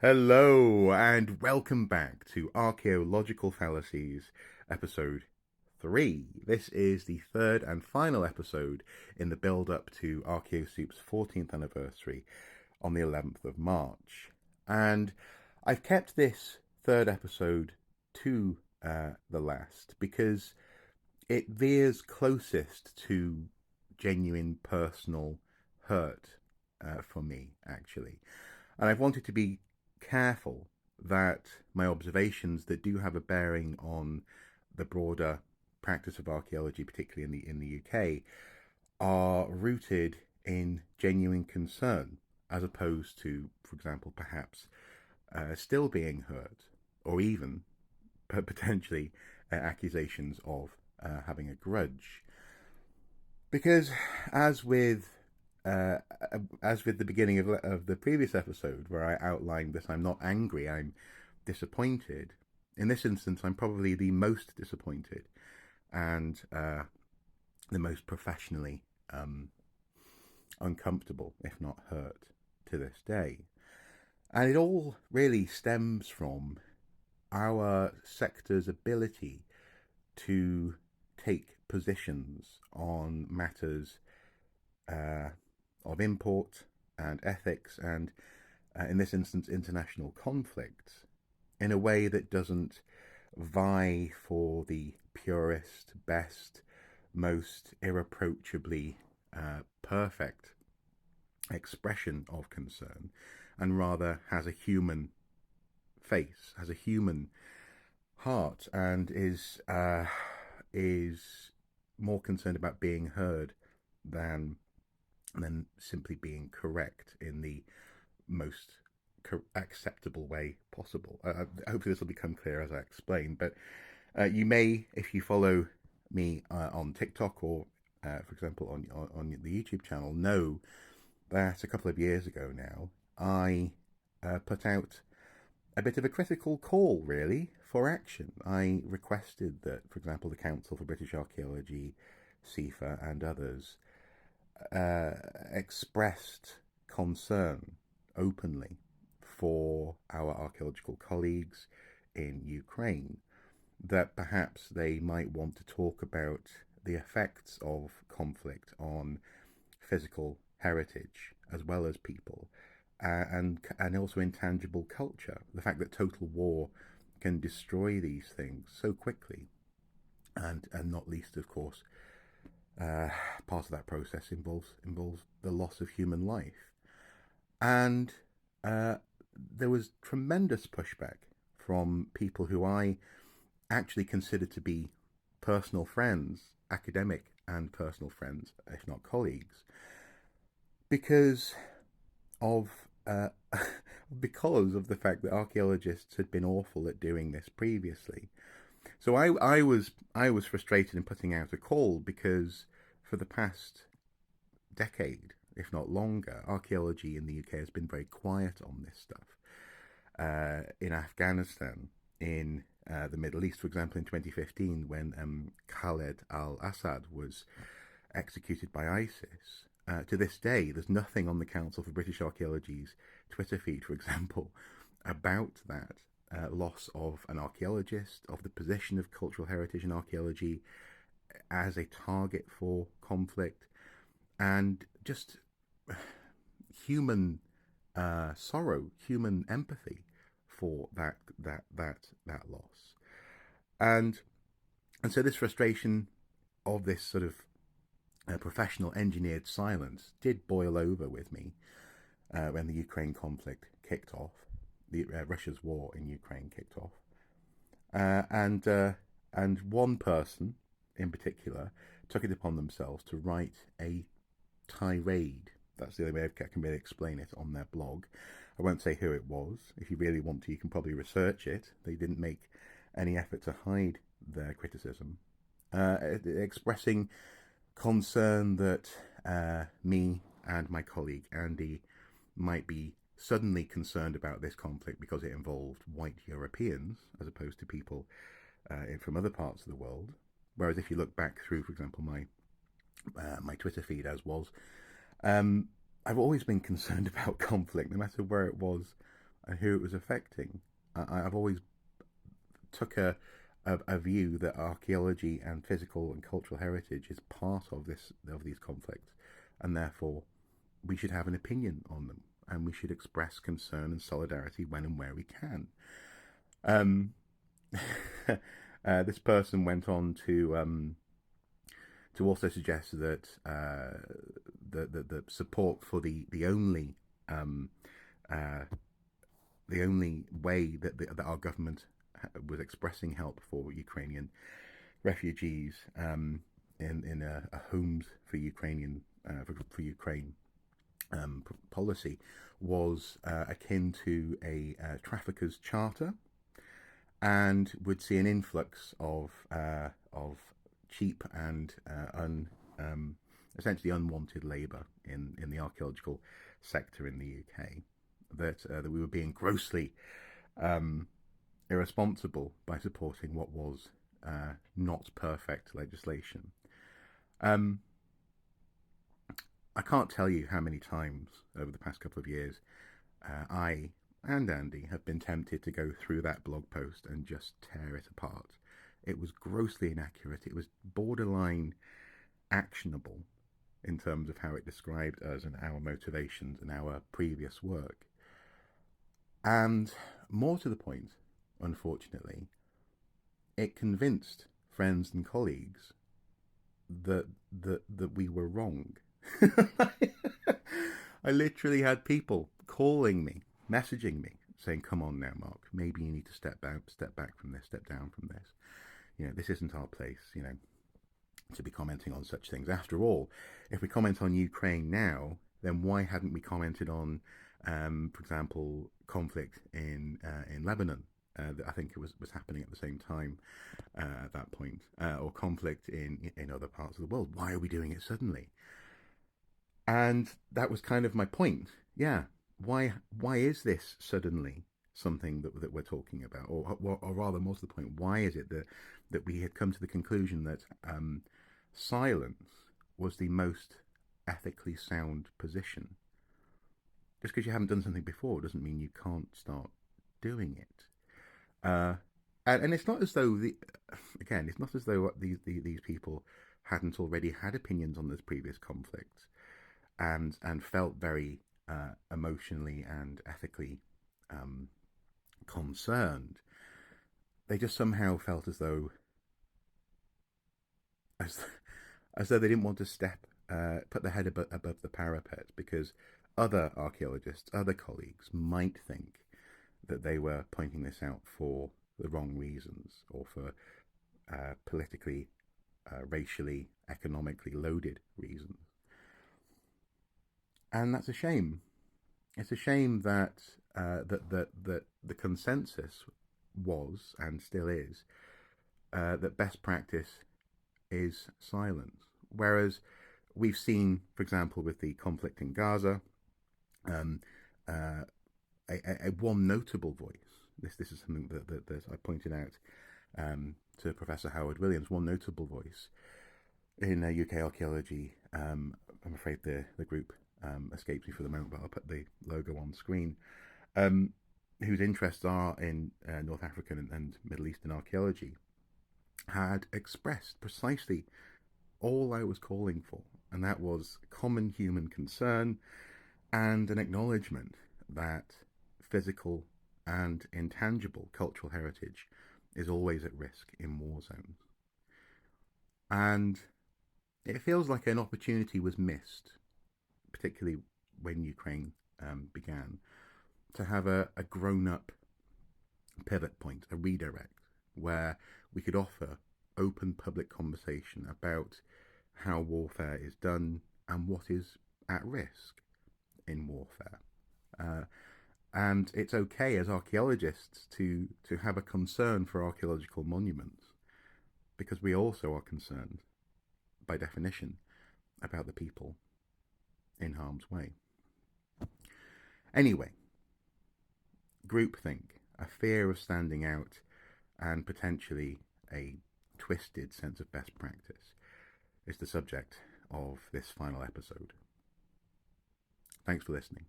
Hello, and welcome back to Archaeological Fallacies, episode 3. This is the third and final episode in the build up to Archaeosoup's 14th anniversary on the 11th of March. And I've kept this third episode to the last because it veers closest to genuine personal hurt for me, actually. And I've wanted to be careful that my observations that do have a bearing on the broader practice of archaeology, particularly in the UK, are rooted in genuine concern, as opposed to, for example, perhaps still being hurt, or even potentially accusations of having a grudge. Because as with uh, as with the beginning of the previous episode, where I outlined that I'm not angry, I'm disappointed. In this instance, I'm probably the most disappointed and the most professionally uncomfortable, if not hurt, to this day. And it all really stems from our sector's ability to take positions on matters uh, of import and ethics and, in this instance, international conflict in a way that doesn't vie for the purest, best, most irreproachably perfect expression of concern, and rather has a human face, has a human heart, and is more concerned about being heard than simply being correct in the most acceptable way possible. Hopefully, this will become clear as I explain. But you may, if you follow me on TikTok or, for example, on the YouTube channel, know that a couple of years ago now I put out a bit of a critical call, really, for action. I requested that, for example, the Council for British Archaeology, CIFA, and others uh, expressed concern openly for our archaeological colleagues in Ukraine that perhaps they might want to talk about the effects of conflict on physical heritage as well as people, and also intangible culture. The fact that total war can destroy these things so quickly, and not least, of course, uh, part of that process involves the loss of human life, and uh, there was tremendous pushback from people who I actually consider to be personal friends, academic and personal friends, if not colleagues, because of uh, because of the fact that archaeologists had been awful at doing this previously. So I was frustrated in putting out a call because for the past decade, if not longer, archaeology in the UK has been very quiet on this stuff. In Afghanistan, in the Middle East, for example, in 2015, when Khaled al-Assad was executed by ISIS, to this day, there's nothing on the Council for British Archaeology's Twitter feed, for example, about that loss of an archaeologist, of the position of cultural heritage in archaeology as a target for conflict, and just human sorrow, human empathy for that loss, and and so this frustration of this sort of professional engineered silence did boil over with me when the Ukraine conflict kicked off, the Russia's war in Ukraine kicked off, and one person in particular took it upon themselves to write a tirade. That's the only way I can really explain it on their blog. I won't say who it was. If you really want to, you can probably research it. They didn't make any effort to hide their criticism, expressing concern that me and my colleague Andy might be suddenly concerned about this conflict because it involved white Europeans as opposed to people from other parts of the world. Whereas if you look back through, for example, my Twitter feed, as was, I've always been concerned about conflict, no matter where it was and who it was affecting. I've always took a view that archaeology and physical and cultural heritage is part of these conflicts, and therefore we should have an opinion on them, and we should express concern and solidarity when and where we can. Um, this person went on to also suggest that the support for um, uh, the only way that our government was expressing help for Ukrainian refugees in a homes for Ukrainian for Ukraine policy was akin to a trafficker's charter, and would see an influx of cheap and essentially unwanted labour in the archaeological sector in the UK. That we were being grossly um, irresponsible by supporting what was not perfect legislation. Um, I can't tell you how many times over the past couple of years I and Andy have been tempted to go through that blog post and just tear it apart. It was grossly inaccurate. It was borderline actionable in terms of how it described us and our motivations and our previous work. And more to the point, unfortunately, it convinced friends and colleagues that we were wrong. I literally had people calling me, messaging me, saying, "Come on now, Mark. Maybe you need to step back from this, step down from this. You know, this isn't our place. You know, to be commenting on such things. After all, if we comment on Ukraine now, then why hadn't we commented on, for example, conflict in Lebanon? I think it was happening at the same time at that point, or conflict in other parts of the world. Why are we doing it suddenly?" And that was kind of my point. Yeah, why is this suddenly something that we're talking about, or rather, more to the point, why is it that we had come to the conclusion that silence was the most ethically sound position? Just because you haven't done something before doesn't mean you can't start doing it. Uh, and it's not as though it's not as though these people hadn't already had opinions on this previous conflict and felt very emotionally and ethically um, concerned. They just somehow felt as as though they didn't want to put their head above the parapet, because other archaeologists, other colleagues might think that they were pointing this out for the wrong reasons, or for politically, racially, economically loaded reasons. And that's a shame. It's a shame that that the consensus was, and still is, that best practice is silence. Whereas we've seen, for example, with the conflict in Gaza, um, uh, a one notable voice. This is something that I pointed out to Professor Howard Williams. One notable voice in UK archaeology. I'm afraid the group escapes me for the moment, but I'll put the logo on screen. Um, whose interests are in North African and Middle Eastern archaeology, had expressed precisely all I was calling for, and that was common human concern and an acknowledgement that physical and intangible cultural heritage is always at risk in war zones. And it feels like an opportunity was missed, particularly when Ukraine began, to have a grown up pivot point, a redirect, where we could offer open public conversation about how warfare is done and what is at risk in warfare. Uh, and it's okay as archaeologists to have a concern for archaeological monuments, because we also are concerned, by definition, about the people in harm's way. Anyway, groupthink, a fear of standing out, and potentially a twisted sense of best practice is the subject of this final episode. Thanks for listening.